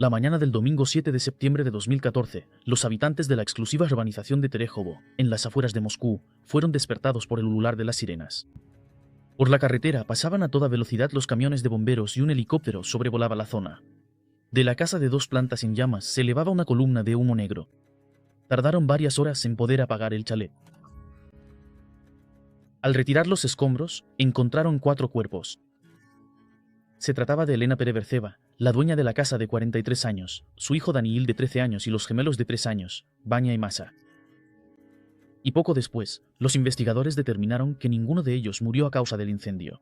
La mañana del domingo 7 de septiembre de 2014, los habitantes de la exclusiva urbanización de Terejovo, en las afueras de Moscú, fueron despertados por el ulular de las sirenas. Por la carretera pasaban a toda velocidad los camiones de bomberos y un helicóptero sobrevolaba la zona. De la casa de 2 plantas en llamas se elevaba una columna de humo negro. Tardaron varias horas en poder apagar el chalet. Al retirar los escombros, encontraron 4 cuerpos. Se trataba de Elena Pereverceva, la dueña de la casa de 43 años, su hijo Daniil de 13 años y los gemelos de 3 años, Vania y Masa. Y poco después, los investigadores determinaron que ninguno de ellos murió a causa del incendio.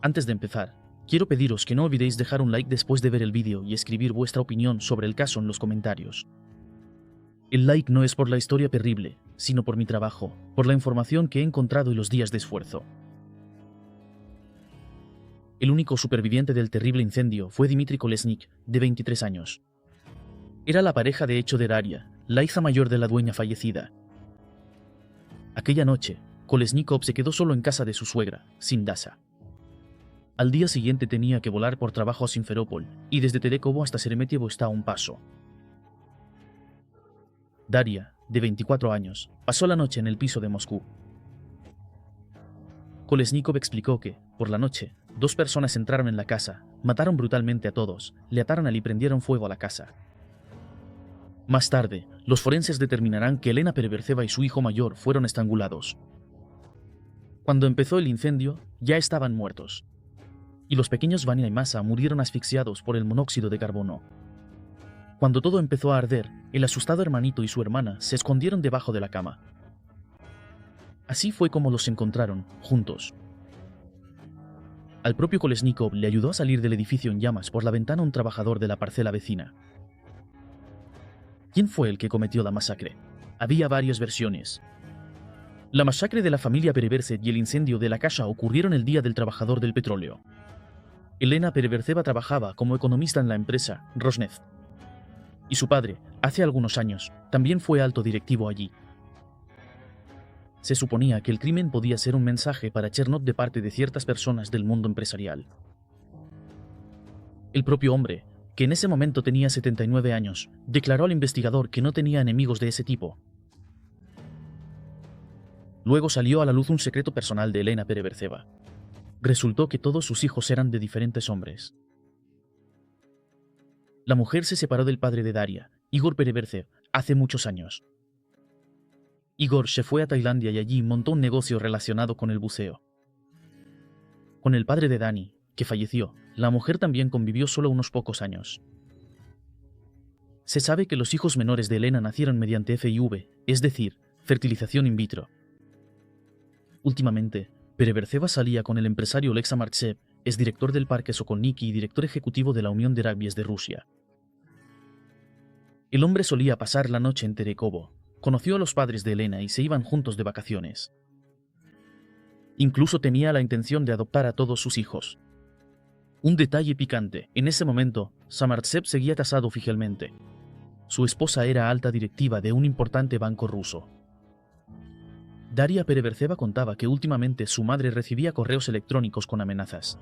Antes de empezar, quiero pediros que no olvidéis dejar un like después de ver el vídeo y escribir vuestra opinión sobre el caso en los comentarios. El like no es por la historia terrible, sino por mi trabajo, por la información que he encontrado y los días de esfuerzo. El único superviviente del terrible incendio fue Dmitry Kolesnik, de 23 años. Era la pareja de hecho de Daria, la hija mayor de la dueña fallecida. Aquella noche, Kolesnikov se quedó solo en casa de su suegra, sin Dasa. Al día siguiente tenía que volar por trabajo a Simferópol, y desde Terekovo hasta Sheremetyevo está a un paso. Daria, de 24 años, pasó la noche en el piso de Moscú. Kolesnikov explicó que, por la noche, 2 personas entraron en la casa, mataron brutalmente a todos, le ataron y prendieron fuego a la casa. Más tarde, los forenses determinarán que Elena Pereverceva y su hijo mayor fueron estrangulados. Cuando empezó el incendio, ya estaban muertos. Y los pequeños Vania y Masa murieron asfixiados por el monóxido de carbono. Cuando todo empezó a arder, el asustado hermanito y su hermana se escondieron debajo de la cama. Así fue como los encontraron, juntos. Al propio Kolesnikov le ayudó a salir del edificio en llamas por la ventana un trabajador de la parcela vecina. ¿Quién fue el que cometió la masacre? Había varias versiones. La masacre de la familia Pereversev y el incendio de la casa ocurrieron el día del trabajador del petróleo. Elena Pereverceva trabajaba como economista en la empresa Rosneft. Y su padre, hace algunos años, también fue alto directivo allí. Se suponía que el crimen podía ser un mensaje para Chernov de parte de ciertas personas del mundo empresarial. El propio hombre, que en ese momento tenía 79 años, declaró al investigador que no tenía enemigos de ese tipo. Luego salió a la luz un secreto personal de Elena Pereverceva. Resultó que todos sus hijos eran de diferentes hombres. La mujer se separó del padre de Daria, Igor Pereverzev, hace muchos años. Igor se fue a Tailandia y allí montó un negocio relacionado con el buceo. Con el padre de Dani, que falleció, la mujer también convivió solo unos pocos años. Se sabe que los hijos menores de Elena nacieron mediante FIV, es decir, fertilización in vitro. Últimamente, Pereverceva salía con el empresario Oleg Samartsev, exdirector del Parque Sokolniki y director ejecutivo de la Unión de Rugbyes de Rusia. El hombre solía pasar la noche en Terekovo. Conoció a los padres de Elena y se iban juntos de vacaciones. Incluso tenía la intención de adoptar a todos sus hijos. Un detalle picante: en ese momento, Samartsev seguía casado oficialmente. Su esposa era alta directiva de un importante banco ruso. Daria Pereverceva contaba que últimamente su madre recibía correos electrónicos con amenazas.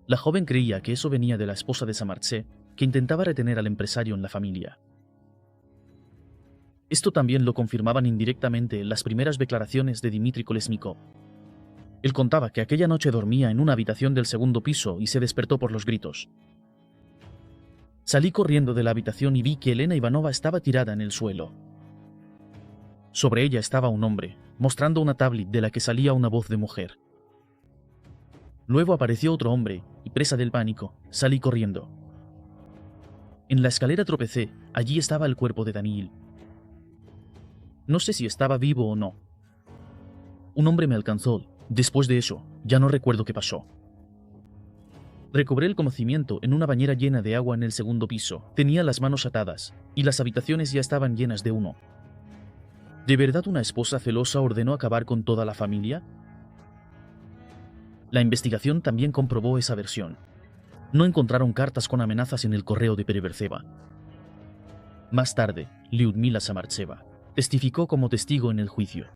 La joven creía que eso venía de la esposa de Samartsev, que intentaba retener al empresario en la familia. Esto también lo confirmaban indirectamente las primeras declaraciones de Dmitry Kolesnikov. Él contaba que aquella noche dormía en una habitación del segundo piso y se despertó por los gritos. Salí corriendo de la habitación y vi que Elena Ivanova estaba tirada en el suelo. Sobre ella estaba un hombre, mostrando una tablet de la que salía una voz de mujer. Luego apareció otro hombre, y presa del pánico, salí corriendo. En la escalera tropecé, allí estaba el cuerpo de Daniil. No sé si estaba vivo o no. Un hombre me alcanzó. Después de eso, ya no recuerdo qué pasó. Recobré el conocimiento en una bañera llena de agua en el segundo piso. Tenía las manos atadas, y las habitaciones ya estaban llenas de humo. ¿De verdad una esposa celosa ordenó acabar con toda la familia? La investigación también comprobó esa versión. No encontraron cartas con amenazas en el correo de Pereverceva. Más tarde, Lyudmila Samartseva testificó como testigo en el juicio.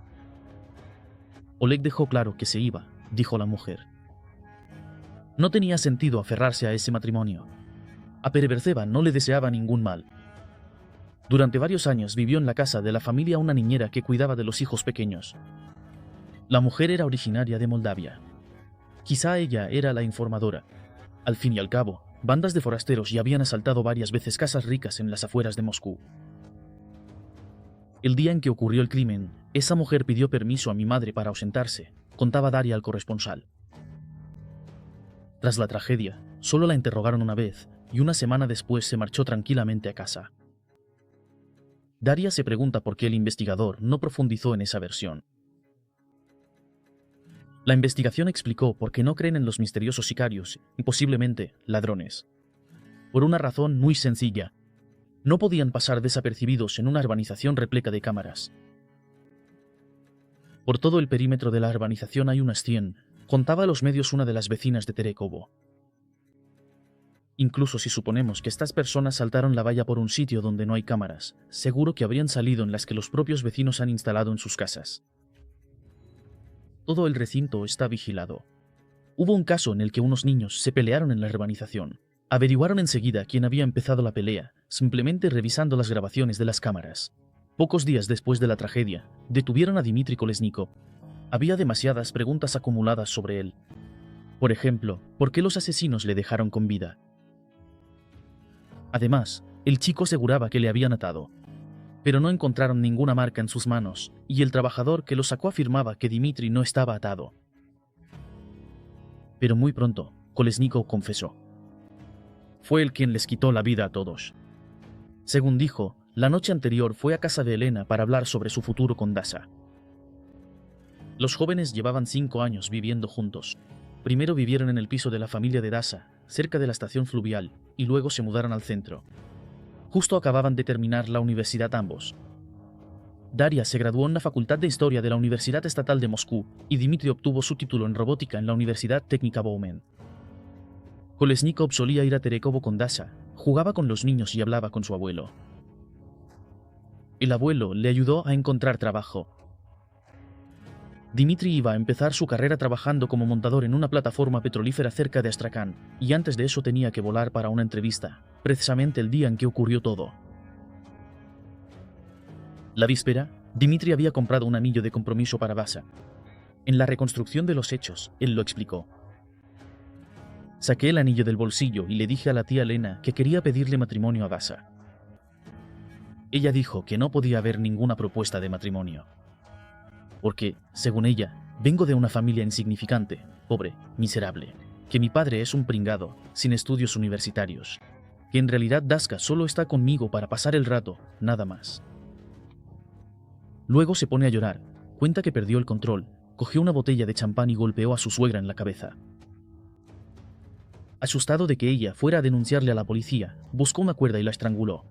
Oleg dejó claro que se iba, dijo la mujer. No tenía sentido aferrarse a ese matrimonio. A Pereverzeva no le deseaba ningún mal. Durante varios años vivió en la casa de la familia una niñera que cuidaba de los hijos pequeños. La mujer era originaria de Moldavia. Quizá ella era la informadora. Al fin y al cabo, bandas de forasteros ya habían asaltado varias veces casas ricas en las afueras de Moscú. El día en que ocurrió el crimen, esa mujer pidió permiso a mi madre para ausentarse, contaba Daria al corresponsal. Tras la tragedia, solo la interrogaron una vez y una semana después se marchó tranquilamente a casa. Daria se pregunta por qué el investigador no profundizó en esa versión. La investigación explicó por qué no creen en los misteriosos sicarios y posiblemente ladrones. Por una razón muy sencilla. No podían pasar desapercibidos en una urbanización repleta de cámaras. Por todo el perímetro de la urbanización hay unas 100, contaba a los medios una de las vecinas de Terekovo. Incluso si suponemos que estas personas saltaron la valla por un sitio donde no hay cámaras, seguro que habrían salido en las que los propios vecinos han instalado en sus casas. Todo el recinto está vigilado. Hubo un caso en el que unos niños se pelearon en la urbanización. Averiguaron enseguida quién había empezado la pelea, simplemente revisando las grabaciones de las cámaras. Pocos días después de la tragedia, detuvieron a Dmitry Kolesnikov. Había demasiadas preguntas acumuladas sobre él. Por ejemplo, ¿por qué los asesinos le dejaron con vida? Además, el chico aseguraba que le habían atado, pero no encontraron ninguna marca en sus manos, y el trabajador que lo sacó afirmaba que Dmitry no estaba atado. Pero muy pronto, Kolesnikov confesó. Fue él quien les quitó la vida a todos. Según dijo, la noche anterior fue a casa de Elena para hablar sobre su futuro con Dasa. Los jóvenes llevaban 5 años viviendo juntos. Primero vivieron en el piso de la familia de Dasa, cerca de la estación fluvial, y luego se mudaron al centro. Justo acababan de terminar la universidad ambos. Daria se graduó en la Facultad de Historia de la Universidad Estatal de Moscú y Dmitry obtuvo su título en robótica en la Universidad Técnica Bauman. Kolesnikov solía ir a Terekovo con Dasa, jugaba con los niños y hablaba con su abuelo. El abuelo le ayudó a encontrar trabajo. Dmitry iba a empezar su carrera trabajando como montador en una plataforma petrolífera cerca de Astrakhan, y antes de eso tenía que volar para una entrevista, precisamente el día en que ocurrió todo. La víspera, Dmitry había comprado un anillo de compromiso para Dasa. En la reconstrucción de los hechos, él lo explicó. Saqué el anillo del bolsillo y le dije a la tía Elena que quería pedirle matrimonio a Dasa. Ella dijo que no podía haber ninguna propuesta de matrimonio. Porque, según ella, vengo de una familia insignificante, pobre, miserable, que mi padre es un pringado, sin estudios universitarios, que en realidad Daska solo está conmigo para pasar el rato, nada más. Luego se pone a llorar, cuenta que perdió el control, cogió una botella de champán y golpeó a su suegra en la cabeza. Asustado de que ella fuera a denunciarle a la policía, buscó una cuerda y la estranguló.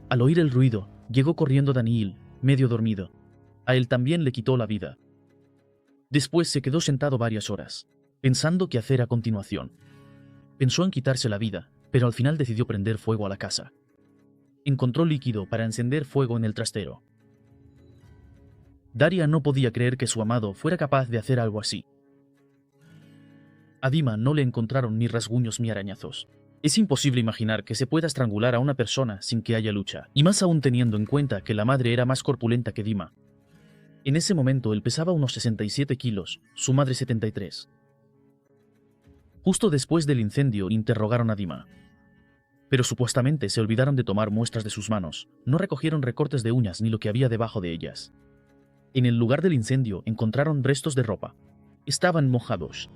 Al oír el ruido, llegó corriendo Daniil, medio dormido. A él también le quitó la vida. Después se quedó sentado varias horas, pensando qué hacer a continuación. Pensó en quitarse la vida, pero al final decidió prender fuego a la casa. Encontró líquido para encender fuego en el trastero. Daria no podía creer que su amado fuera capaz de hacer algo así. A Dima no le encontraron ni rasguños ni arañazos. Es imposible imaginar que se pueda estrangular a una persona sin que haya lucha, y más aún teniendo en cuenta que la madre era más corpulenta que Dima. En ese momento él pesaba unos 67 kilos, su madre 73. Justo después del incendio interrogaron a Dima. Pero supuestamente se olvidaron de tomar muestras de sus manos, no recogieron recortes de uñas ni lo que había debajo de ellas. En el lugar del incendio encontraron restos de ropa. Estaban mojados.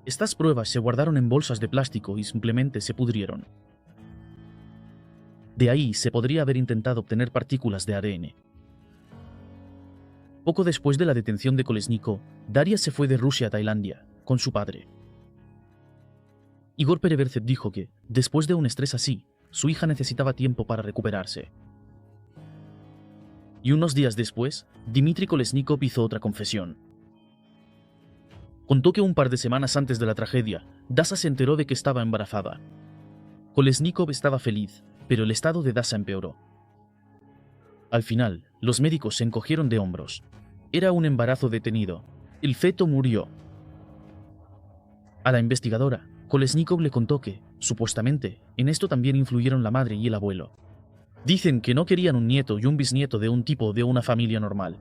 Estas pruebas se guardaron en bolsas de plástico y simplemente se pudrieron. De ahí se podría haber intentado obtener partículas de ADN. Poco después de la detención de Kolesnikov, Daria se fue de Rusia a Tailandia, con su padre. Igor Pereverzev dijo que, después de un estrés así, su hija necesitaba tiempo para recuperarse. Y unos días después, Dmitry Kolesnikov hizo otra confesión. Contó que un par de semanas antes de la tragedia, Dasa se enteró de que estaba embarazada. Kolesnikov estaba feliz, pero el estado de Dasa empeoró. Al final, los médicos se encogieron de hombros. Era un embarazo detenido. El feto murió. A la investigadora Kolesnikov le contó que, supuestamente, en esto también influyeron la madre y el abuelo. Dicen que no querían un nieto y un bisnieto de un tipo de una familia normal.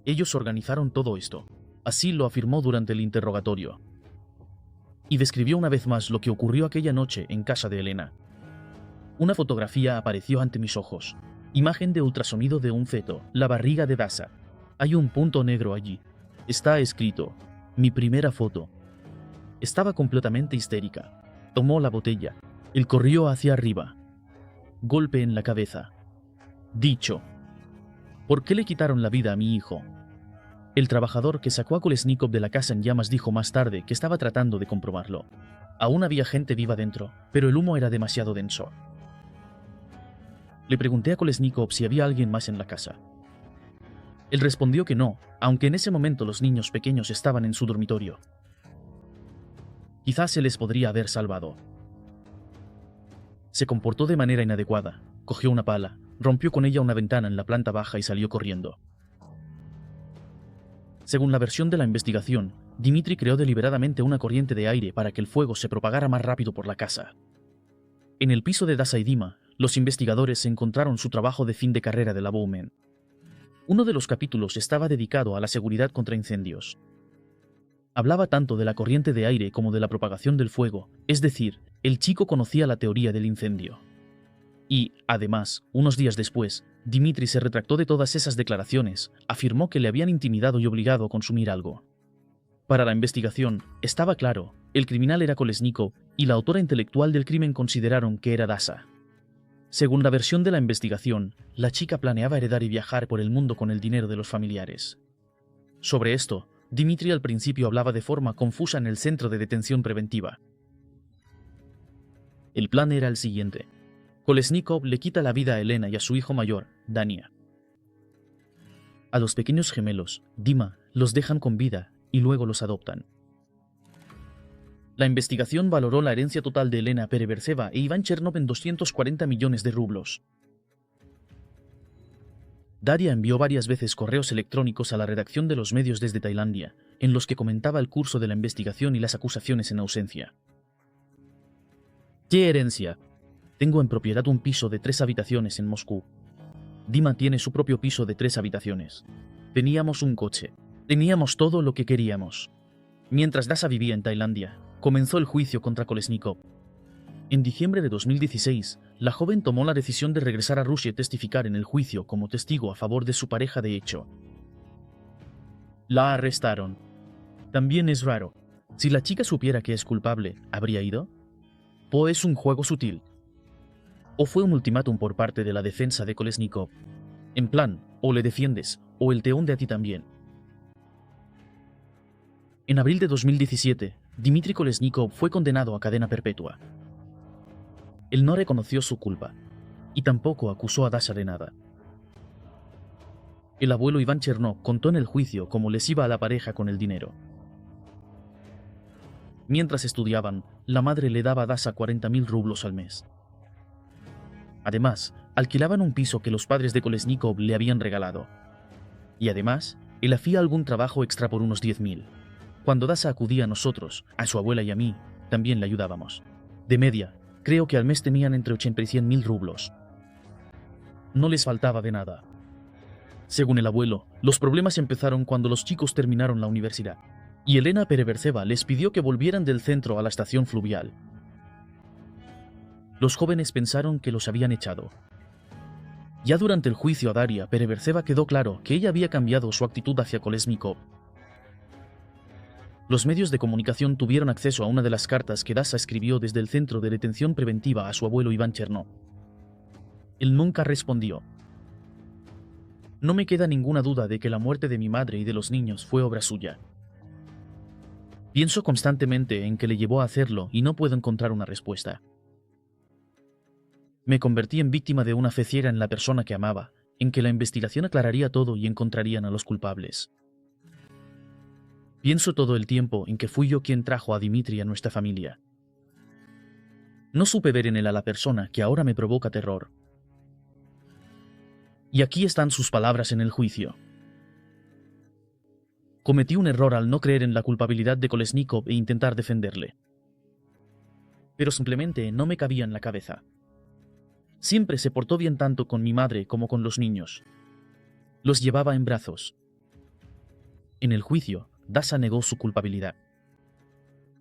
Ellos organizaron todo esto. Así lo afirmó durante el interrogatorio. Y describió una vez más lo que ocurrió aquella noche en casa de Elena. Una fotografía apareció ante mis ojos. Imagen de ultrasonido de un feto, la barriga de Dasa. Hay un punto negro allí. Está escrito, mi primera foto. Estaba completamente histérica. Tomó la botella. Él corrió hacia arriba. Golpe en la cabeza. Dicho. ¿Por qué le quitaron la vida a mi hijo? El trabajador que sacó a Kolesnikov de la casa en llamas dijo más tarde que estaba tratando de comprobarlo. Aún había gente viva dentro, pero el humo era demasiado denso. Le pregunté a Kolesnikov si había alguien más en la casa. Él respondió que no, aunque en ese momento los niños pequeños estaban en su dormitorio. Quizás se les podría haber salvado. Se comportó de manera inadecuada, cogió una pala, rompió con ella una ventana en la planta baja y salió corriendo. Según la versión de la investigación, Dmitri creó deliberadamente una corriente de aire para que el fuego se propagara más rápido por la casa. En el piso de Dasa y Dima, los investigadores encontraron su trabajo de fin de carrera de la Bowman. Uno de los capítulos estaba dedicado a la seguridad contra incendios. Hablaba tanto de la corriente de aire como de la propagación del fuego, es decir, el chico conocía la teoría del incendio. Y, además, unos días después, Dmitri se retractó de todas esas declaraciones, afirmó que le habían intimidado y obligado a consumir algo. Para la investigación, estaba claro, el criminal era Kolesnikov y la autora intelectual del crimen consideraron que era Dasa. Según la versión de la investigación, la chica planeaba heredar y viajar por el mundo con el dinero de los familiares. Sobre esto, Dmitri al principio hablaba de forma confusa en el centro de detención preventiva. El plan era el siguiente. Kolesnikov le quita la vida a Elena y a su hijo mayor, Dania. A los pequeños gemelos, Dima, los dejan con vida y luego los adoptan. La investigación valoró la herencia total de Elena Pereverseva e Iván Chernov en 240 millones de rublos. Daria envió varias veces correos electrónicos a la redacción de los medios desde Tailandia, en los que comentaba el curso de la investigación y las acusaciones en ausencia. ¿Qué herencia? Tengo en propiedad un piso de 3 habitaciones en Moscú. Dima tiene su propio piso de 3 habitaciones. Teníamos un coche. Teníamos todo lo que queríamos. Mientras Dasa vivía en Tailandia, comenzó el juicio contra Kolesnikov. En diciembre de 2016, la joven tomó la decisión de regresar a Rusia y testificar en el juicio como testigo a favor de su pareja de hecho. La arrestaron. También es raro. Si la chica supiera que es culpable, ¿habría ido? ¿O es un juego sutil? ¿O fue un ultimátum por parte de la defensa de Kolesnikov? En plan, o le defiendes, o él te hunde a ti también. En abril de 2017, Dmitri Kolesnikov fue condenado a cadena perpetua. Él no reconoció su culpa, y tampoco acusó a Dasa de nada. El abuelo Iván Chernov contó en el juicio cómo les iba a la pareja con el dinero. Mientras estudiaban, la madre le daba a Dasa 40.000 rublos al mes. Además, alquilaban un piso que los padres de Kolesnikov le habían regalado. Y además, él hacía algún trabajo extra por unos 10.000. Cuando Dasa acudía a nosotros, a su abuela y a mí, también le ayudábamos. De media, creo que al mes tenían entre 80 y 100.000 rublos. No les faltaba de nada. Según el abuelo, los problemas empezaron cuando los chicos terminaron la universidad, y Elena Pereverseva les pidió que volvieran del centro a la estación fluvial. Los jóvenes pensaron que los habían echado. Ya durante el juicio a Daria Pereverseva quedó claro que ella había cambiado su actitud hacia Kolesnikov. Los medios de comunicación tuvieron acceso a una de las cartas que Dasa escribió desde el centro de detención preventiva a su abuelo Iván Chernov. Él nunca respondió. No me queda ninguna duda de que la muerte de mi madre y de los niños fue obra suya. Pienso constantemente en qué le llevó a hacerlo y no puedo encontrar una respuesta. Me convertí en víctima de una fe ciega en la persona que amaba, en que la investigación aclararía todo y encontrarían a los culpables. Pienso todo el tiempo en que fui yo quien trajo a Dmitri a nuestra familia. No supe ver en él a la persona que ahora me provoca terror. Y aquí están sus palabras en el juicio. Cometí un error al no creer en la culpabilidad de Kolesnikov e intentar defenderle. pero simplemente no me cabía en la cabeza. Siempre se portó bien tanto con mi madre como con los niños. Los llevaba en brazos. En el juicio, Dasa negó su culpabilidad.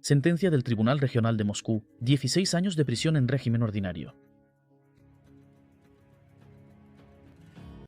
Sentencia del Tribunal Regional de Moscú: 16 años de prisión en régimen ordinario.